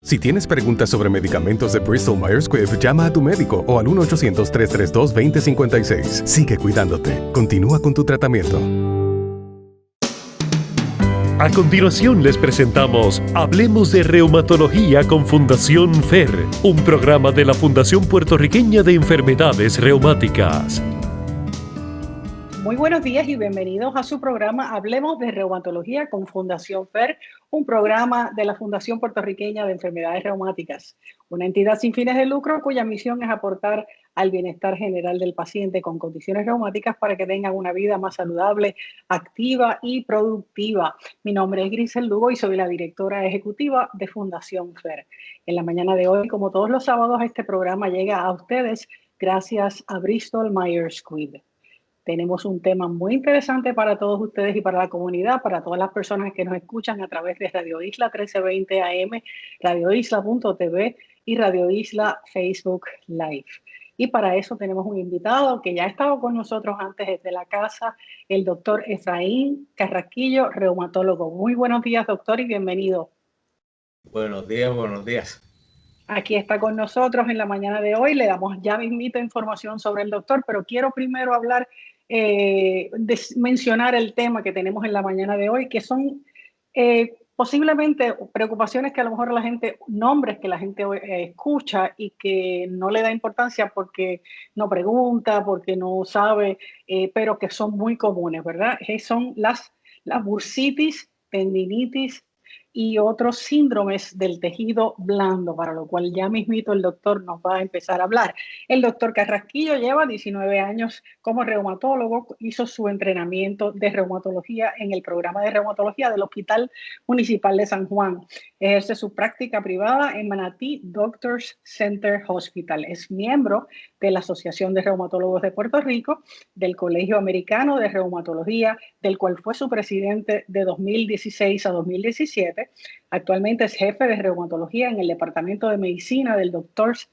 Si tienes preguntas sobre medicamentos de Bristol Myers Squibb, llama a tu médico o al 1-800-332-2056. Sigue cuidándote. Continúa con tu tratamiento. A continuación les presentamos Hablemos de Reumatología con Fundación FER, un programa de la Fundación Puertorriqueña de Enfermedades Reumáticas. Muy buenos días y bienvenidos a su programa Hablemos de Reumatología con Fundación FER, un programa de la Fundación Puertorriqueña de Enfermedades Reumáticas, una entidad sin fines de lucro cuya misión es aportar al bienestar general del paciente con condiciones reumáticas para que tengan una vida más saludable, activa y productiva. Mi nombre es Grisel Lugo y soy la directora ejecutiva de Fundación FER. En la mañana de hoy, como todos los sábados, este programa llega a ustedes gracias a Bristol Myers Squibb. Tenemos un tema muy interesante para todos ustedes y para la comunidad, para todas las personas que nos escuchan a través de Radio Isla 1320 AM, radioisla.tv y Radio Isla Facebook Live. Y para eso tenemos un invitado que ya ha estado con nosotros antes desde la casa, el doctor Efraín Carrasquillo, reumatólogo. Muy buenos días, doctor, y bienvenido. Buenos días, buenos días. Aquí está con nosotros en la mañana de hoy. Le damos ya mismito información sobre el doctor, pero quiero primero hablar, mencionar el tema que tenemos en la mañana de hoy, que son posiblemente preocupaciones que a lo mejor la gente, nombres que la gente escucha y que no le da importancia porque no pregunta, porque no sabe, pero que son muy comunes, ¿verdad? Son las bursitis, tendinitis y otros síndromes del tejido blando, para lo cual ya mismito el doctor nos va a empezar a hablar. El doctor Carrasquillo lleva 19 años como reumatólogo, hizo su entrenamiento de reumatología en el programa de reumatología del Hospital Municipal de San Juan. Ejerce su práctica privada en Manatí Doctors Center Hospital. Es miembro de la Asociación de Reumatólogos de Puerto Rico, del Colegio Americano de Reumatología, del cual fue su presidente de 2016 a 2017. Actualmente es jefe de reumatología en el Departamento de Medicina del Doctors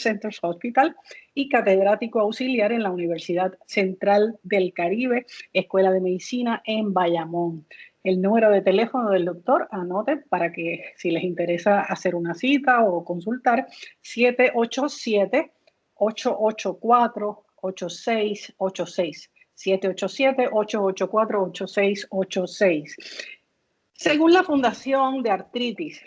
Center Hospital y catedrático auxiliar en la Universidad Central del Caribe, Escuela de Medicina en Bayamón. El número de teléfono del doctor, anote para que si les interesa hacer una cita o consultar, 787-884-8686. 787-884-8686. Según la Fundación de Artritis,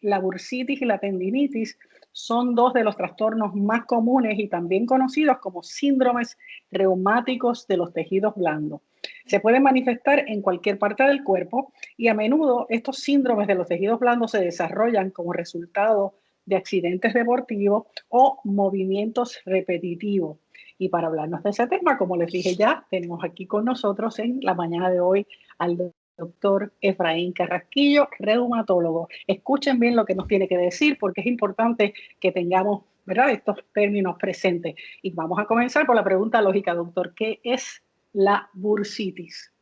la bursitis y la tendinitis son dos de los trastornos más comunes y también conocidos como síndromes reumáticos de los tejidos blandos. Se pueden manifestar en cualquier parte del cuerpo y a menudo estos síndromes de los tejidos blandos se desarrollan como resultado de accidentes deportivos o movimientos repetitivos. Y para hablarnos de ese tema, como les dije ya, tenemos aquí con nosotros en la mañana de hoy al doctor Efraín Carrasquillo, reumatólogo. Escuchen bien lo que nos tiene que decir porque es importante que tengamos, ¿verdad?, estos términos presentes. Y vamos a comenzar por la pregunta lógica, doctor. ¿Qué es la bursitis?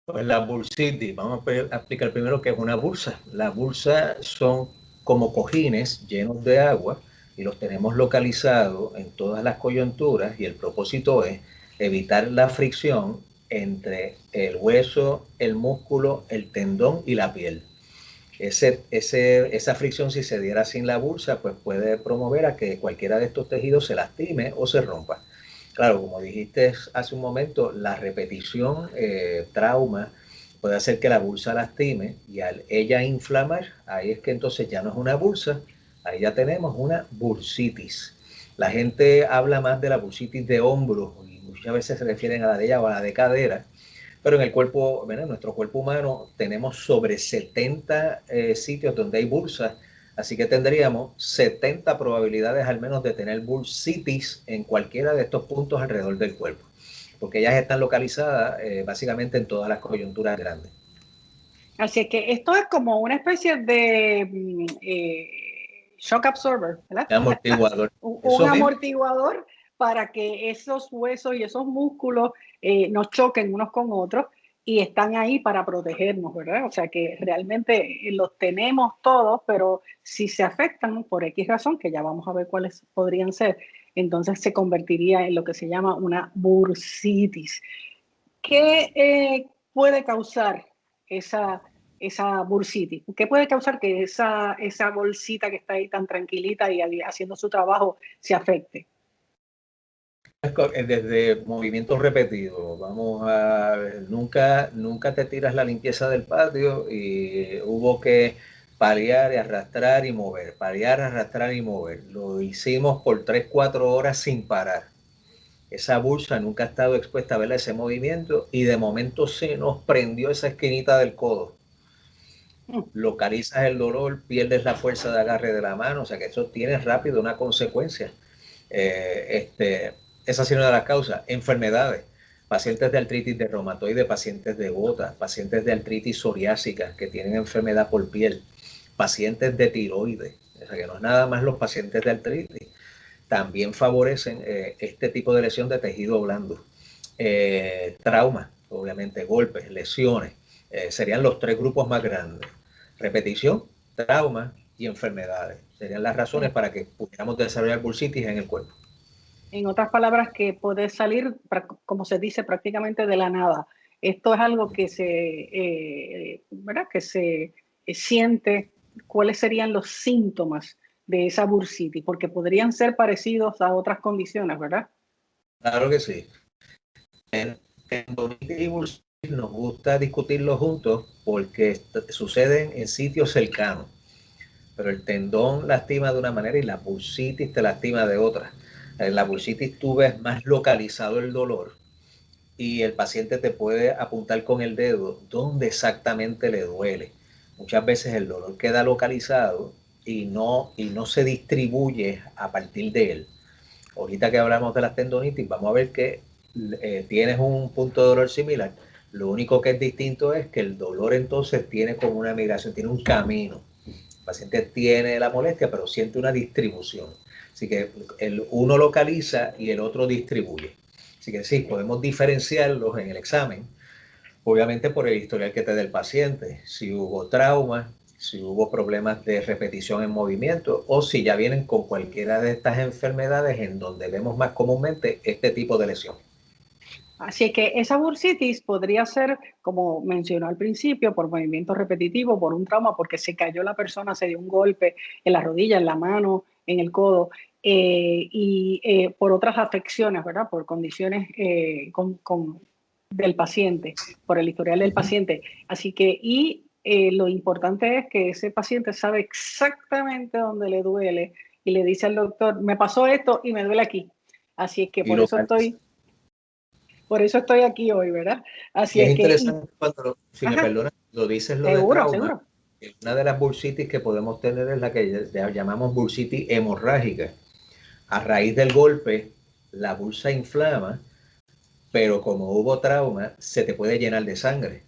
Pues la bursitis, vamos a explicar primero qué es una bursa. Las bursas son como cojines llenos de agua y los tenemos localizados en todas las coyunturas y el propósito es evitar la fricción entre el hueso, el músculo, el tendón y la piel. Esa fricción, si se diera sin la bursa, pues puede promover a que cualquiera de estos tejidos se lastime o se rompa. Claro, como dijiste hace un momento, la repetición, trauma, puede hacer que la bursa lastime y al ella inflamar, ahí es que entonces ya no es una bursa, ahí ya tenemos una bursitis. La gente habla más de la bursitis de hombros y muchas veces se refieren a la de ella o a la de cadera, pero en el cuerpo, en nuestro cuerpo humano tenemos sobre 70 sitios donde hay bursas, así que tendríamos 70 probabilidades al menos de tener bursitis en cualquiera de estos puntos alrededor del cuerpo, porque ellas están localizadas básicamente en todas las coyunturas grandes. Así es que esto es como una especie de shock absorber, ¿verdad? Amortiguador. Un amortiguador para que esos huesos y esos músculos no choquen unos con otros y están ahí para protegernos, ¿verdad? O sea que realmente los tenemos todos, pero si se afectan por X razón, que ya vamos a ver cuáles podrían ser, entonces se convertiría en lo que se llama una bursitis. ¿Qué puede causar esa bursitis? ¿Qué puede causar que esa bolsita que está ahí tan tranquilita y haciendo su trabajo se afecte? Desde movimientos repetidos, nunca te tiras la limpieza del patio y hubo que paliar y arrastrar y mover, paliar, arrastrar y mover. Lo hicimos por 3, 4 horas sin parar. Esa bursa nunca ha estado expuesta a ver ese movimiento y de momento se nos prendió esa esquinita del codo. Localizas el dolor, pierdes la fuerza de agarre de la mano, o sea que eso tiene rápido una consecuencia. Esa ha sido una de las causas. Enfermedades, pacientes de artritis de reumatoide, pacientes de gota, pacientes de artritis psoriásica que tienen enfermedad por piel, pacientes de tiroides, o sea que no es nada más los pacientes de artritis, también favorecen este tipo de lesión de tejido blando. Traumas, obviamente, golpes, lesiones, serían los 3 grupos más grandes. Repetición, trauma y enfermedades. Serían las razones para que pudiéramos desarrollar bursitis en el cuerpo. En otras palabras, que puede salir, como se dice, prácticamente de la nada. Esto es algo que ¿verdad? Que se siente. ¿Cuáles serían los síntomas de esa bursitis? Porque podrían ser parecidos a otras condiciones, ¿verdad? Claro que sí. En tendonitis y bursitis nos gusta discutirlo juntos porque suceden en sitios cercanos. Pero el tendón lastima de una manera y la bursitis te lastima de otra. En la bursitis tú ves más localizado el dolor y el paciente te puede apuntar con el dedo dónde exactamente le duele. Muchas veces el dolor queda localizado y no se distribuye a partir de él. Ahorita que hablamos de las tendonitis, vamos a ver que tienes un punto de dolor similar. Lo único que es distinto es que el dolor entonces tiene como una migración, tiene un camino. El paciente tiene la molestia, pero siente una distribución. Así que el uno localiza y el otro distribuye. Así que sí, podemos diferenciarlos en el examen, obviamente por el historial que te dé el paciente, si hubo trauma, si hubo problemas de repetición en movimiento o si ya vienen con cualquiera de estas enfermedades en donde vemos más comúnmente este tipo de lesión. Así que esa bursitis podría ser, como mencionó al principio, por movimiento repetitivo, por un trauma, porque se cayó la persona, se dio un golpe en la rodilla, en la mano, en el codo, por otras afecciones, ¿verdad? Por condiciones del paciente, por el historial del paciente. Así que, lo importante es que ese paciente sabe exactamente dónde le duele y le dice al doctor, me pasó esto y me duele aquí. Así es que por eso estoy aquí hoy, ¿verdad? Así es es interesante cuando, si me ajá, perdonas, lo dices lo seguro, de trauma. seguro. Una de las bursitis que podemos tener es la que llamamos bursitis hemorrágica. A raíz del golpe, la bursa inflama, pero como hubo trauma, se te puede llenar de sangre.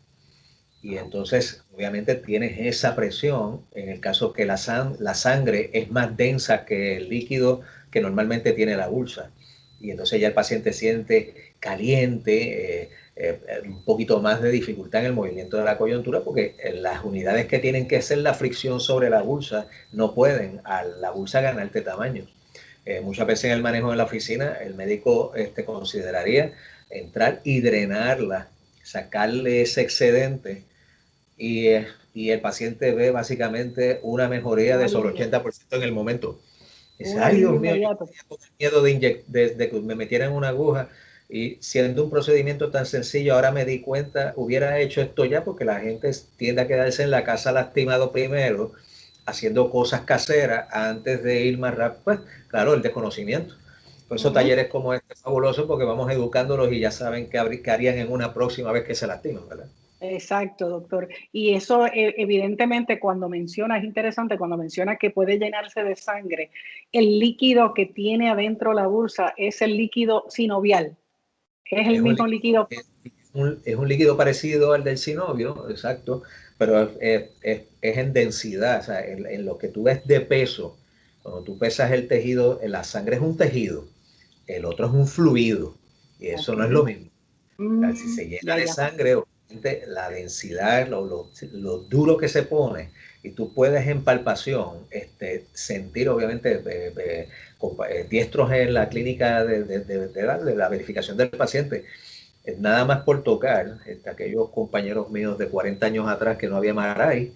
Y entonces, obviamente, tienes esa presión en el caso que la sangre es más densa que el líquido que normalmente tiene la bursa. Y entonces ya el paciente siente caliente, un poquito más de dificultad en el movimiento de la coyuntura porque las unidades que tienen que hacer la fricción sobre la bursa no pueden a la bursa ganarte tamaño. Muchas veces en el manejo de la oficina el médico consideraría entrar y drenarla, sacarle ese excedente y el paciente ve básicamente una mejoría de sobre 80% en el momento. Dice, ay Dios mío, yo tenía miedo de que me metieran una aguja y siendo un procedimiento tan sencillo, ahora me di cuenta, hubiera hecho esto ya porque la gente tiende a quedarse en la casa lastimado primero, haciendo cosas caseras antes de ir más rápido. Pues claro, el desconocimiento. Por eso talleres como este es fabuloso porque vamos educándolos y ya saben qué harían en una próxima vez que se lastiman, ¿verdad? Exacto, doctor. Y eso evidentemente es interesante cuando menciona que puede llenarse de sangre. El líquido que tiene adentro la bursa es el líquido sinovial. Es el mismo líquido. Es un líquido parecido al del sinovio, exacto, pero es en densidad, o sea, en lo que tú ves de peso. Cuando tú pesas el tejido, la sangre es un tejido, el otro es un fluido, y eso no es lo mismo. Si se llena de sangre, obviamente la densidad, lo duro que se pone, y tú puedes en palpación sentir, obviamente, diestros en la clínica de la verificación del paciente, nada más por tocar, aquellos compañeros míos de 40 años atrás que no había MRI,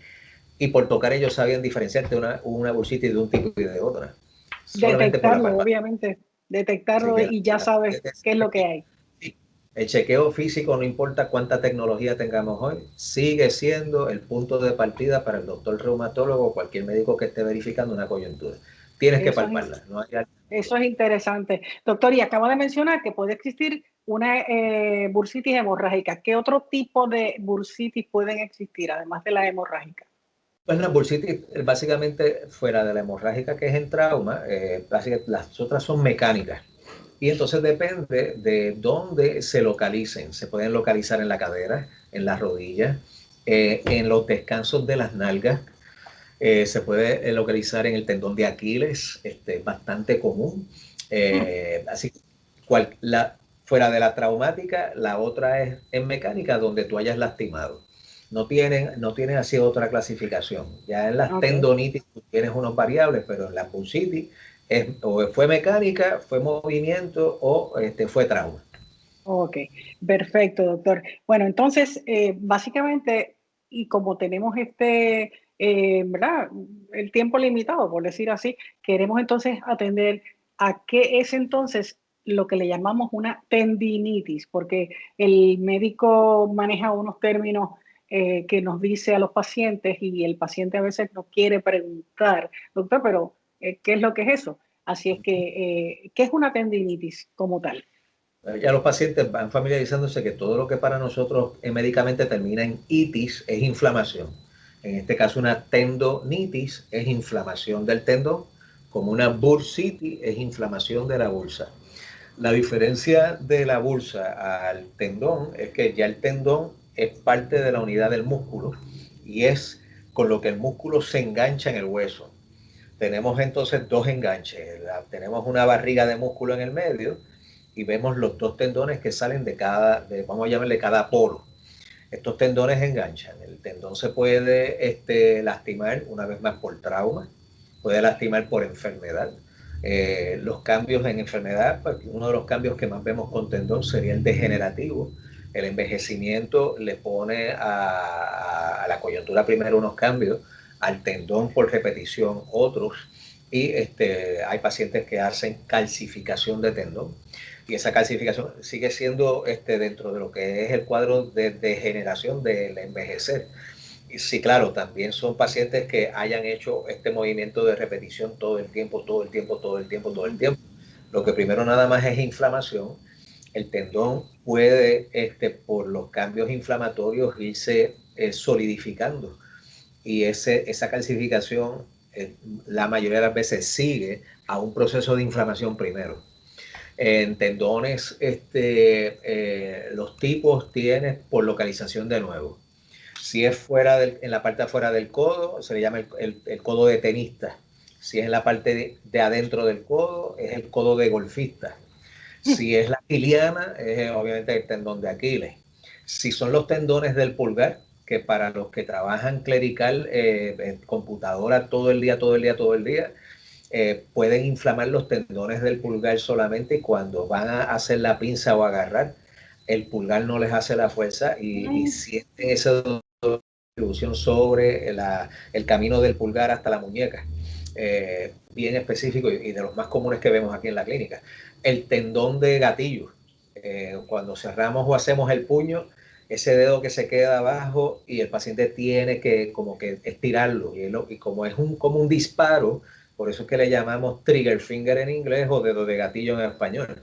y por tocar ellos sabían diferenciar de una bursitis de un tipo y de otra. Solamente por la Detectarlo, palpa. obviamente, Así detectarlo que y ya sabes qué es lo que hay. el chequeo físico, no importa cuánta tecnología tengamos hoy, sigue siendo el punto de partida para el doctor reumatólogo o cualquier médico que esté verificando una coyuntura. Tienes que Eso es, palparla, no hay eso es interesante. Doctor, y acaba de mencionar que puede existir una bursitis hemorrágica. ¿Qué otro tipo de bursitis pueden existir, además de la hemorrágica? Pues la bursitis, básicamente, fuera de la hemorrágica que es en trauma, las otras son mecánicas. Y entonces depende de dónde se localicen. Se pueden localizar en la cadera, en las rodillas, en los descansos de las nalgas. Se puede localizar en el tendón de Aquiles, bastante común. Así, fuera de la traumática, la otra es en mecánica, donde tú hayas lastimado. No tienen así otra clasificación. Ya en las Ok, tendonitis tú tienes unos variables, pero en la bursitis o fue mecánica, fue movimiento o fue trauma. ok, perfecto, doctor. Bueno, entonces, básicamente, y como tenemos ¿verdad? El tiempo limitado, por decir así, queremos entonces atender a qué es entonces lo que le llamamos una tendinitis, porque el médico maneja unos términos que nos dice a los pacientes y el paciente a veces nos quiere preguntar, doctor, pero ¿qué es lo que es eso? Así es que, ¿qué es una tendinitis como tal? Ya los pacientes van familiarizándose que todo lo que para nosotros médicamente termina en itis es inflamación. En este caso, una tendonitis es inflamación del tendón, como una bursitis es inflamación de la bursa. La diferencia de la bursa al tendón es que ya el tendón es parte de la unidad del músculo y es con lo que el músculo se engancha en el hueso. Tenemos entonces dos enganches. Tenemos una barriga de músculo en el medio y vemos los dos tendones que salen vamos a llamarle cada polo. Estos tendones enganchan. El tendón se puede lastimar una vez más por trauma, puede lastimar por enfermedad. Los cambios en enfermedad, pues, uno de los cambios que más vemos con tendón sería el degenerativo. El envejecimiento le pone a la coyuntura primero unos cambios, al tendón por repetición otros, y hay pacientes que hacen calcificación de tendón y esa calcificación sigue siendo dentro de lo que es el cuadro de degeneración del envejecer. Y sí, claro, también son pacientes que hayan hecho este movimiento de repetición todo el tiempo, todo el tiempo, todo el tiempo, todo el tiempo. Lo que primero nada más es inflamación. El tendón puede, por los cambios inflamatorios, irse solidificando. Y esa calcificación, la mayoría de las veces sigue a un proceso de inflamación primero. En tendones, los tipos tienes por localización de nuevo. Si es en la parte afuera del codo, se le llama el codo de tenista. Si es en la parte de adentro del codo, es el codo de golfista. Si es la iliana, es obviamente el tendón de Aquiles. Si son los tendones del pulgar, que para los que trabajan clerical en computadora todo el día, todo el día, todo el día, pueden inflamar los tendones del pulgar solamente y cuando van a hacer la pinza o agarrar, el pulgar no les hace la fuerza y sienten esa distribución sobre el camino del pulgar hasta la muñeca. Bien específico y de los más comunes que vemos aquí en la clínica. El tendón de gatillo. Cuando cerramos o hacemos el puño, ese dedo que se queda abajo y el paciente tiene que como que estirarlo y como es como un disparo, por eso es que le llamamos trigger finger en inglés o dedo de gatillo en español.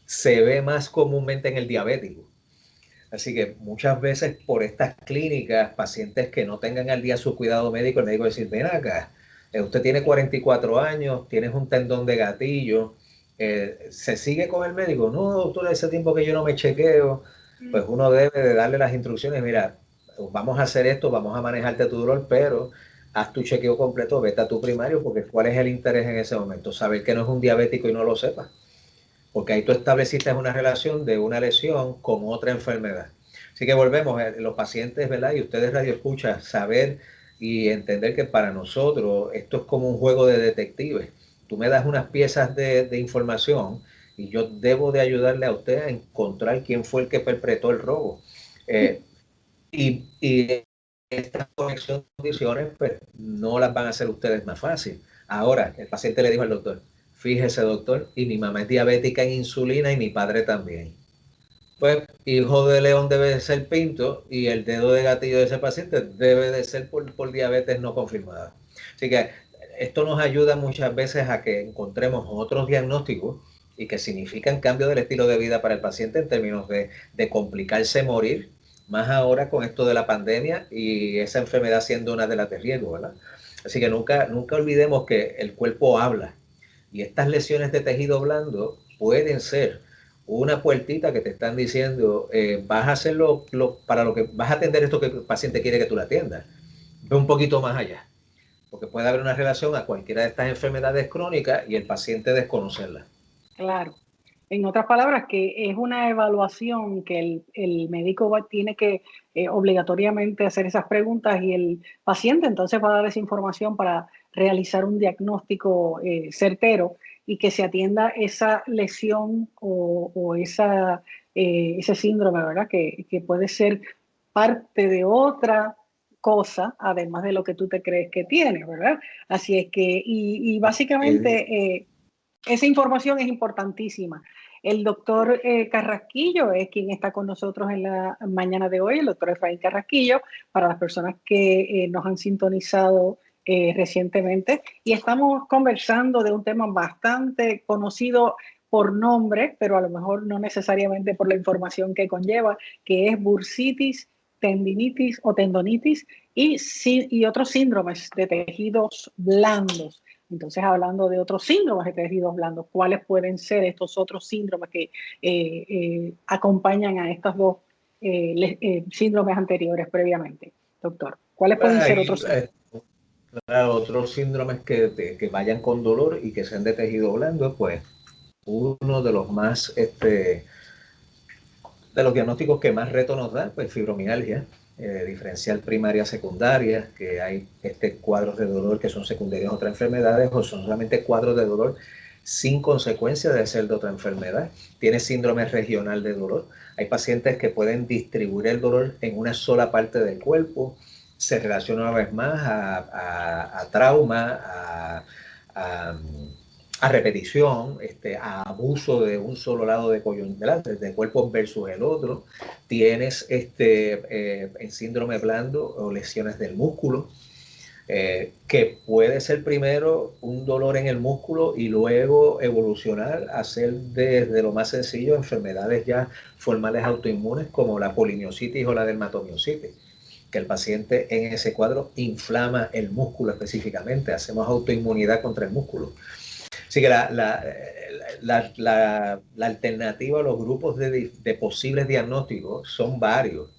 Se ve más comúnmente en el diabético. Así que muchas veces por estas clínicas, pacientes que no tengan al día su cuidado médico, el médico va a decir, ven acá, usted tiene 44 años, tienes un tendón de gatillo, ¿se sigue con el médico? No, doctor, ese tiempo que yo no me chequeo, pues uno debe de darle las instrucciones, mira, vamos a hacer esto, vamos a manejarte tu dolor, pero haz tu chequeo completo, vete a tu primario, porque ¿cuál es el interés en ese momento? Saber que no es un diabético y no lo sepa, porque ahí tú estableciste una relación de una lesión con otra enfermedad. Así que volvemos, los pacientes, ¿verdad? Y ustedes radio escucha, saber y entender que para nosotros esto es como un juego de detectives. Tú me das unas piezas de información y yo debo de ayudarle a usted a encontrar quién fue el que perpetró el robo. Y estas condiciones pues, no las van a hacer ustedes más fácil. Ahora, el paciente le dijo al doctor, fíjese doctor, y mi mamá es diabética en insulina y mi padre también. Pues hijo de león debe de ser pinto y el dedo de gatillo de ese paciente debe de ser por diabetes no confirmada. Así que esto nos ayuda muchas veces a que encontremos otros diagnósticos y que significan cambio del estilo de vida para el paciente en términos de complicarse, morir, más ahora con esto de la pandemia y esa enfermedad siendo una de las de riesgo, ¿verdad? Así que nunca olvidemos que el cuerpo habla y estas lesiones de tejido blando pueden ser una puertita que te están diciendo, vas a hacerlo para lo que vas a atender esto que el paciente quiere que tú la atiendas. Ve un poquito más allá, porque puede haber una relación a cualquiera de estas enfermedades crónicas y el paciente desconocerla. Claro. En otras palabras, que es una evaluación que el médico tiene que obligatoriamente hacer esas preguntas y el paciente entonces va a dar esa información para realizar un diagnóstico certero y que se atienda esa lesión o ese síndrome, ¿verdad? Que puede ser parte de otra cosa, además de lo que tú te crees que tienes, ¿verdad? Así es que, y básicamente... esa información es importantísima. El doctor Carrasquillo es quien está con nosotros en la mañana de hoy, el doctor Efraín Carrasquillo, para las personas que nos han sintonizado recientemente. Y estamos conversando de un tema bastante conocido por nombre, pero a lo mejor no necesariamente por la información que conlleva, que es bursitis, tendinitis o tendonitis y otros síndromes de tejidos blandos. Entonces, hablando de otros síndromes de tejidos blandos, ¿cuáles pueden ser estos otros síndromes que acompañan a estos dos síndromes anteriores previamente? Doctor, ¿cuáles pueden ser otros síndromes? Otros síndromes que vayan con dolor y que sean de tejido blando, pues uno de los más, de los diagnósticos que más reto nos da, pues fibromialgia. Diferencial primaria secundaria, que hay cuadros de dolor que son secundarios a otras enfermedades o son solamente cuadros de dolor sin consecuencia de ser de otra enfermedad. Tiene síndrome regional de dolor. Hay pacientes que pueden distribuir el dolor en una sola parte del cuerpo. Se relaciona una vez más a trauma, a repetición, a abuso de un solo lado de cuerpo versus el otro. Tienes en síndrome blando o lesiones del músculo, que puede ser primero un dolor en el músculo y luego evolucionar a ser desde lo más sencillo enfermedades ya formales autoinmunes como la polimiositis o la dermatomiositis, que el paciente en ese cuadro inflama el músculo específicamente, hacemos autoinmunidad contra el músculo. Así que la alternativa a los grupos de posibles diagnósticos son varios.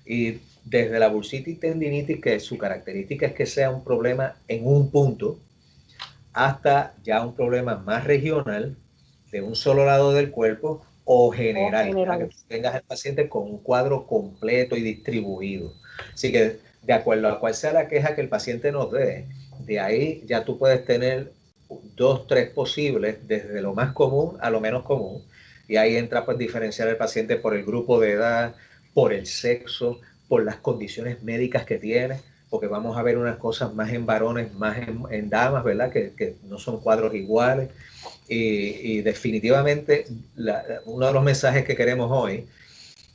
Y desde la bursitis tendinitis, que su característica es que sea un problema en un punto, hasta ya un problema más regional, de un solo lado del cuerpo o general, para que tengas al paciente con un cuadro completo y distribuido. Así que de acuerdo a cuál sea la queja que el paciente nos dé, de ahí ya tú puedes tener 2, 3 posibles, desde lo más común a lo menos común, y ahí entra pues diferenciar al paciente por el grupo de edad, por el sexo, por las condiciones médicas que tiene, porque vamos a ver unas cosas más en varones, más en damas, ¿verdad? Que no son cuadros iguales. Y definitivamente uno de los mensajes que queremos hoy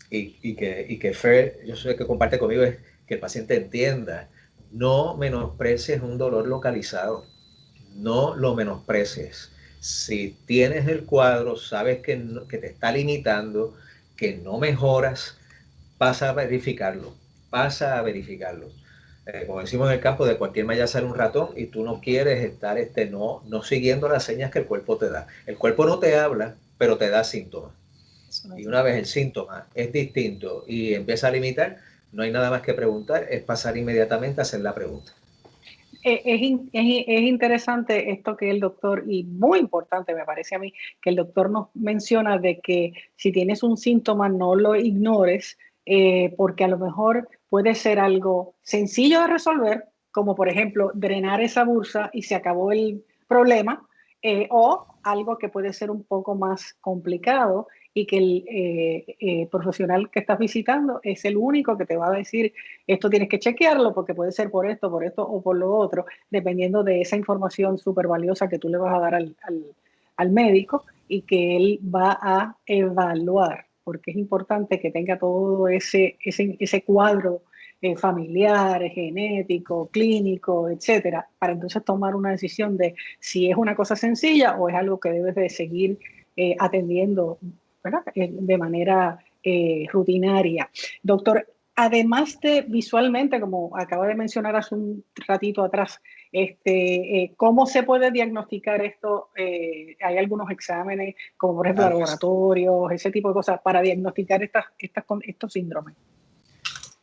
y que Fer, yo sé que comparte conmigo, es que el paciente entienda, no menosprecies un dolor localizado. No lo menosprecies. Si tienes el cuadro, sabes que te está limitando, que no mejoras, pasa a verificarlo. Pasa a verificarlo. Como decimos en el campo, de cualquier malla sale un ratón y tú no quieres estar no siguiendo las señas que el cuerpo te da. El cuerpo no te habla, pero te da síntomas. Y una vez el síntoma es distinto y empieza a limitar, no hay nada más que preguntar, es pasar inmediatamente a hacer la pregunta. Es interesante esto que el doctor, y muy importante me parece a mí, que el doctor nos menciona de que si tienes un síntoma no lo ignores, porque a lo mejor puede ser algo sencillo de resolver, como por ejemplo drenar esa bursa y se acabó el problema, o algo que puede ser un poco más complicado y que el profesional que estás visitando es el único que te va a decir esto tienes que chequearlo porque puede ser por esto o por lo otro, dependiendo de esa información súper valiosa que tú le vas a dar al médico y que él va a evaluar, porque es importante que tenga todo ese cuadro familiar, genético, clínico, etcétera, para entonces tomar una decisión de si es una cosa sencilla o es algo que debes de seguir atendiendo, ¿verdad? De manera rutinaria. Doctor, además de visualmente, como acaba de mencionar hace un ratito atrás, ¿cómo se puede diagnosticar esto? Hay algunos exámenes, como por ejemplo laboratorios, ese tipo de cosas, para diagnosticar estos síndromes.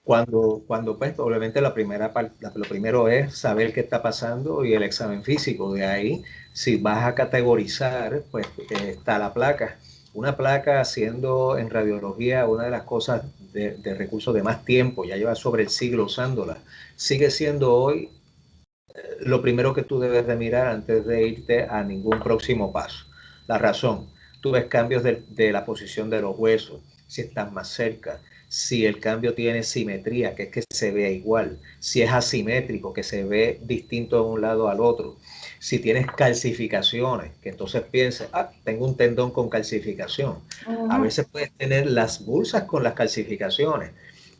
Cuando pues, obviamente lo primero es saber qué está pasando y el examen físico. De ahí, si vas a categorizar, pues está la placa. Una placa, siendo en radiología una de las cosas de recursos de más tiempo, ya lleva sobre el siglo usándola, sigue siendo hoy lo primero que tú debes de mirar antes de irte a ningún próximo paso. La razón, tú ves cambios de la posición de los huesos, si estás más cerca, si el cambio tiene simetría, que es que se vea igual, si es asimétrico, que se ve distinto de un lado al otro, si tienes calcificaciones, que entonces pienses, tengo un tendón con calcificación. A veces puedes tener las bulsas con las calcificaciones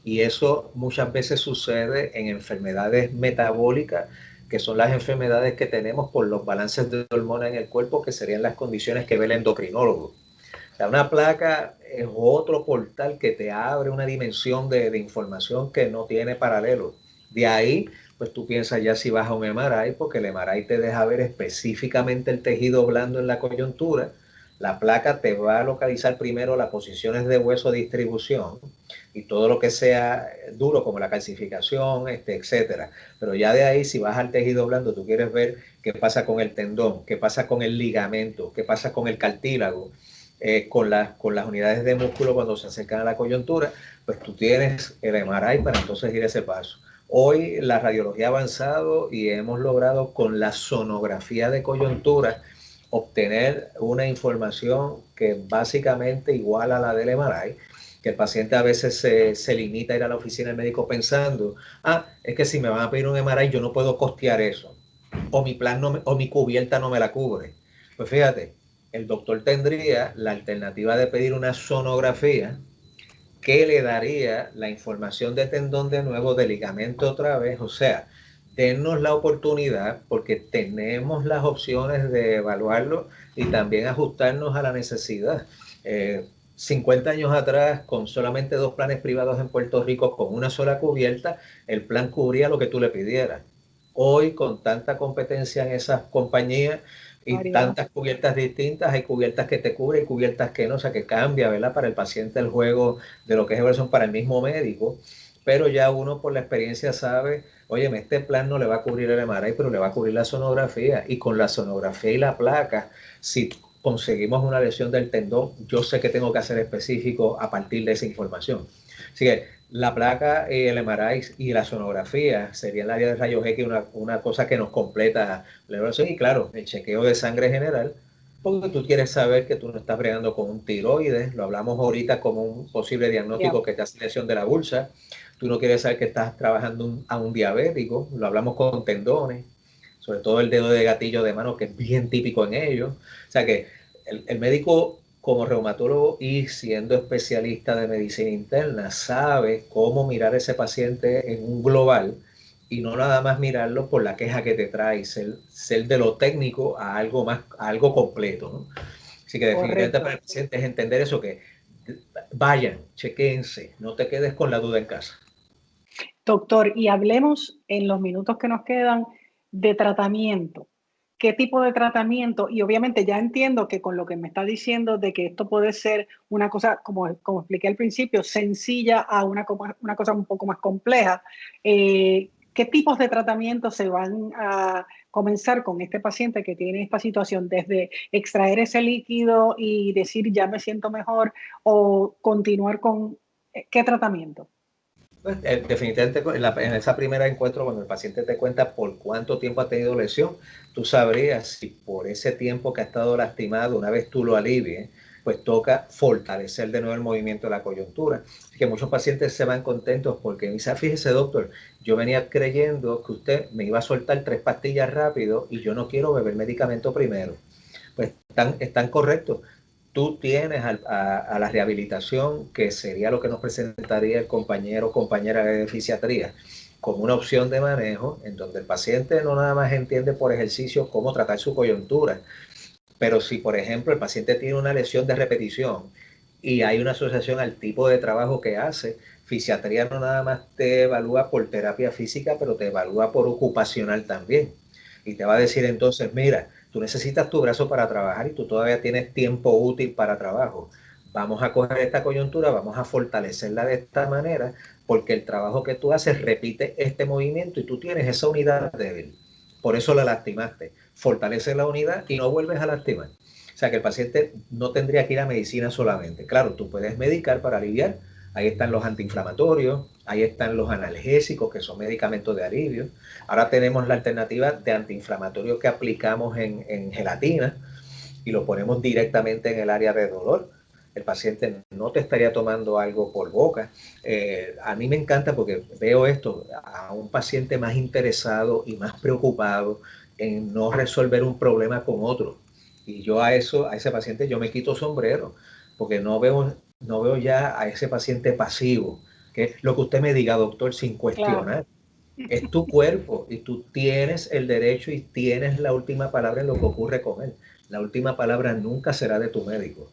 y eso muchas veces sucede en enfermedades metabólicas, que son las enfermedades que tenemos por los balances de hormonas en el cuerpo, que serían las condiciones que ve el endocrinólogo. O sea, una placa es otro portal que te abre una dimensión de información que no tiene paralelo. De ahí, pues tú piensas ya si vas a un MRI, porque el MRI te deja ver específicamente el tejido blando en la coyuntura. La placa te va a localizar primero las posiciones de hueso de distribución y todo lo que sea duro, como la calcificación, etcétera. Pero ya de ahí, si vas al tejido blando, tú quieres ver qué pasa con el tendón, qué pasa con el ligamento, qué pasa con el cartílago, con las unidades de músculo cuando se acercan a la coyuntura, pues tú tienes el MRI para entonces ir ese paso. Hoy la radiología ha avanzado y hemos logrado con la sonografía de coyuntura obtener una información que básicamente igual a la del MRI, que el paciente a veces se limita a ir a la oficina del médico pensando, es que si me van a pedir un MRI yo no puedo costear eso, o mi plan o mi cubierta no me la cubre. Pues fíjate, el doctor tendría la alternativa de pedir una sonografía que le daría la información de tendón de nuevo, de ligamento otra vez, o sea, dennos la oportunidad porque tenemos las opciones de evaluarlo y también ajustarnos a la necesidad. 50 años atrás, con solamente 2 planes privados en Puerto Rico, con una sola cubierta, el plan cubría lo que tú le pidieras. Hoy, con tanta competencia en esas compañías y tantas cubiertas distintas, hay cubiertas que te cubren y cubiertas que no, o sea que cambia, ¿verdad? Para el paciente el juego de lo que es evaluación para el mismo médico, pero ya uno por la experiencia sabe, oye, este plan no le va a cubrir el MRI, pero le va a cubrir la sonografía, y con la sonografía y la placa, si conseguimos una lesión del tendón, yo sé que tengo que hacer específico a partir de esa información. Así que la placa, el MRI y la sonografía sería el área de rayos X una cosa que nos completa la evaluación. Y claro, el chequeo de sangre general, porque tú quieres saber que tú no estás bregando con un tiroides, lo hablamos ahorita como un posible diagnóstico que te hace lesión de la bursa. Tú no quieres saber que estás trabajando a un diabético, lo hablamos con tendones, sobre todo el dedo de gatillo de mano, que es bien típico en ellos. O sea que el médico, como reumatólogo y siendo especialista de medicina interna, sabe cómo mirar a ese paciente en un global y no nada más mirarlo por la queja que te trae, ser de lo técnico a algo más, a algo completo, ¿no? Así que definitivamente para el paciente es entender eso, que vayan, chequense, no te quedes con la duda en casa. Doctor, y hablemos en los minutos que nos quedan de tratamiento. ¿Qué tipo de tratamiento? Y obviamente ya entiendo que con lo que me está diciendo de que esto puede ser una cosa, como expliqué al principio, sencilla a una cosa un poco más compleja. ¿Qué tipos de tratamiento se van a comenzar con este paciente que tiene esta situación? Desde extraer ese líquido y decir ya me siento mejor, o continuar con ¿qué tratamiento? Pues, definitivamente en esa primera encuentro, cuando el paciente te cuenta por cuánto tiempo ha tenido lesión, tú sabrías si por ese tiempo que ha estado lastimado, una vez tú lo alivies, pues toca fortalecer de nuevo el movimiento de la coyuntura. Así que muchos pacientes se van contentos porque me dicen, fíjese doctor, yo venía creyendo que usted me iba a soltar 3 pastillas rápido y yo no quiero beber medicamento primero. Pues están correctos. Tú tienes a la rehabilitación, que sería lo que nos presentaría el compañero o compañera de fisiatría, como una opción de manejo en donde el paciente no nada más entiende por ejercicio cómo tratar su coyuntura, pero si por ejemplo el paciente tiene una lesión de repetición y hay una asociación al tipo de trabajo que hace, fisiatría no nada más te evalúa por terapia física, pero te evalúa por ocupacional también. Y te va a decir entonces, mira, tú necesitas tu brazo para trabajar y tú todavía tienes tiempo útil para trabajo. Vamos a coger esta coyuntura, vamos a fortalecerla de esta manera, porque el trabajo que tú haces repite este movimiento y tú tienes esa unidad débil. Por eso la lastimaste. Fortalece la unidad y no vuelves a lastimar. O sea que el paciente no tendría que ir a medicina solamente. Claro, tú puedes medicar para aliviar. Ahí están los antiinflamatorios, ahí están los analgésicos, que son medicamentos de alivio. Ahora tenemos la alternativa de antiinflamatorio que aplicamos en gelatina y lo ponemos directamente en el área de dolor. El paciente no te estaría tomando algo por boca. A mí me encanta porque veo esto, a un paciente más interesado y más preocupado en no resolver un problema con otro. Y yo a ese paciente yo me quito sombrero, porque no veo ya a ese paciente pasivo, que es lo que usted me diga, doctor, sin cuestionar. Claro. Es tu cuerpo y tú tienes el derecho y tienes la última palabra en lo que ocurre con él. La última palabra nunca será de tu médico.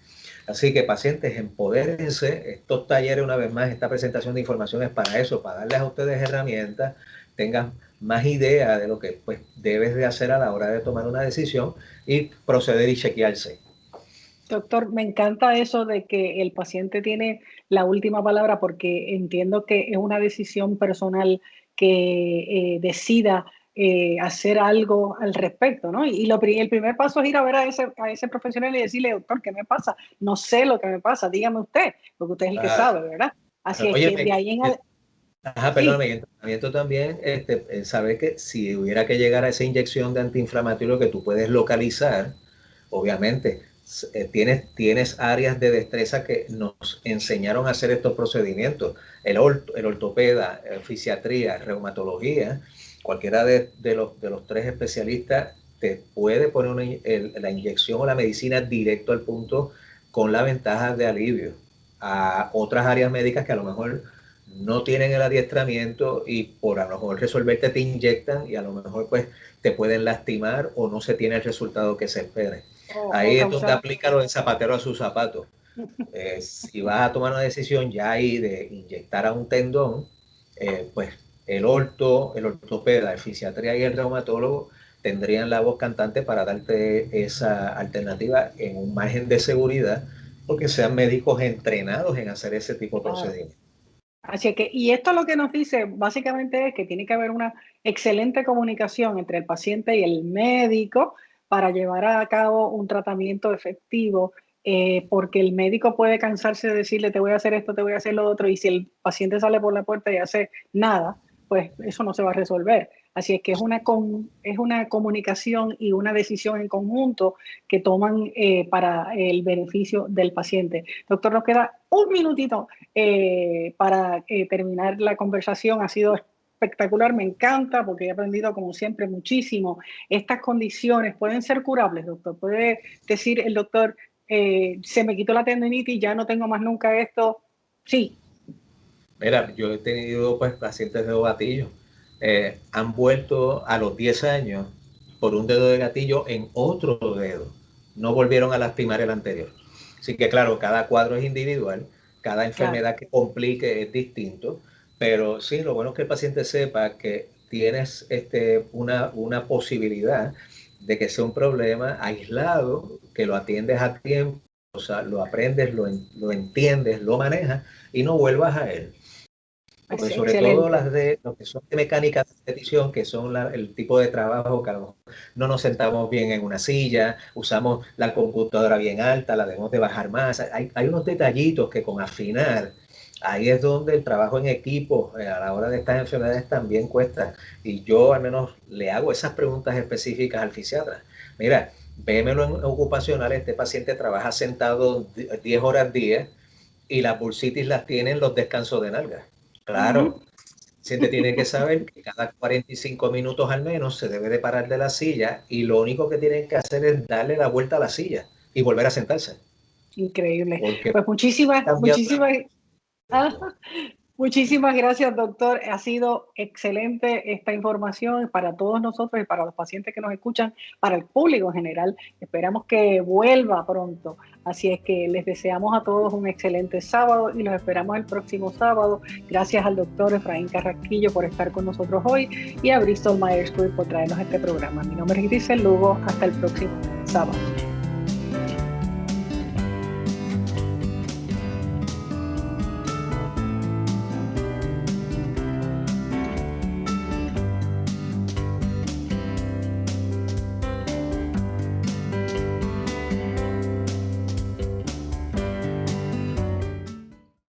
Así que pacientes, empodérense. Estos talleres, una vez más, esta presentación de información es para eso, para darles a ustedes herramientas, tengan más idea de lo que pues debes de hacer a la hora de tomar una decisión y proceder y chequearse. Doctor, me encanta eso de que el paciente tiene la última palabra porque entiendo que es una decisión personal que decida hacer algo al respecto, ¿no? El primer paso es ir a ver a ese profesional y decirle, doctor, ¿qué me pasa? No sé lo que me pasa, dígame usted, porque usted es el que Ah, sabe, ¿verdad? Así es oye, que de ahí en adelante, perdóname, sí, y en tratamiento también, saber que si hubiera que llegar a esa inyección de antiinflamatorio que tú puedes localizar, obviamente, tienes áreas de destreza que nos enseñaron a hacer estos procedimientos. El ortopeda, fisiatría, reumatología, cualquiera de los 3 especialistas te puede poner la inyección o la medicina directo al punto con la ventaja de alivio a otras áreas médicas que a lo mejor no tienen el adiestramiento y por a lo mejor resolverte te inyectan y a lo mejor pues te pueden lastimar o no se tiene el resultado que se espere. o Ahí es donde causar. aplica lo del zapatero a sus zapatos. Si vas a tomar una decisión ya ahí de inyectar a un tendón, pues el ortopeda, el fisiatría y el reumatólogo tendrían la voz cantante para darte esa alternativa en un margen de seguridad, porque sean médicos entrenados en hacer ese tipo de Claro. procedimientos. Así que, y esto lo que nos dice básicamente es que tiene que haber una excelente comunicación entre el paciente y el médico para llevar a cabo un tratamiento efectivo, porque el médico puede cansarse de decirle, te voy a hacer esto, te voy a hacer lo otro, y si el paciente sale por la puerta y hace nada, pues eso no se va a resolver. Así es que es una comunicación y una decisión en conjunto que toman para el beneficio del paciente. Doctor, nos queda un minutito para terminar la conversación. Ha sido espectacular, me encanta porque he aprendido como siempre muchísimo. Estas condiciones pueden ser curables, doctor. Puede decir el doctor, se me quitó la tendinitis, ya no tengo más nunca esto. Sí. Mira, yo he tenido pues pacientes de gatillo. Han vuelto a los 10 años por un dedo de gatillo en otro dedo. No volvieron a lastimar el anterior. Así que claro, cada cuadro es individual, cada Claro. enfermedad que complique es distinto, pero sí, lo bueno es que el paciente sepa que tienes una posibilidad de que sea un problema aislado, que lo atiendes a tiempo, o sea, lo aprendes, lo entiendes, lo manejas y no vuelvas a él. Porque Es sobre todo excelente. lo que son de mecánica de repetición, que son el tipo de trabajo que a lo mejor no nos sentamos bien en una silla, usamos la computadora bien alta, la debemos de bajar más. Hay unos detallitos que con afinar Ahí es donde el trabajo en equipo a la hora de estas enfermedades también cuesta. Y yo al menos le hago esas preguntas específicas al fisiatra. Mira, vémelo en ocupacional, este paciente trabaja sentado 10 horas al día y las bursitis las tiene en los descansos de nalga. Claro, el paciente tiene que saber que cada 45 minutos al menos se debe de parar de la silla y lo único que tienen que hacer es darle la vuelta a la silla y volver a sentarse. Increíble. Porque Pues muchísimas gracias, doctor. Ha sido excelente esta información para todos nosotros y para los pacientes que nos escuchan, para el público en general. Esperamos que vuelva pronto. Así es que les deseamos a todos un excelente sábado y los esperamos el próximo sábado. Gracias al doctor Efraín Carrasquillo por estar con nosotros hoy y a Bristol Myers Squibb por traernos este programa. Mi nombre es Grisel Lugo. Hasta el próximo sábado.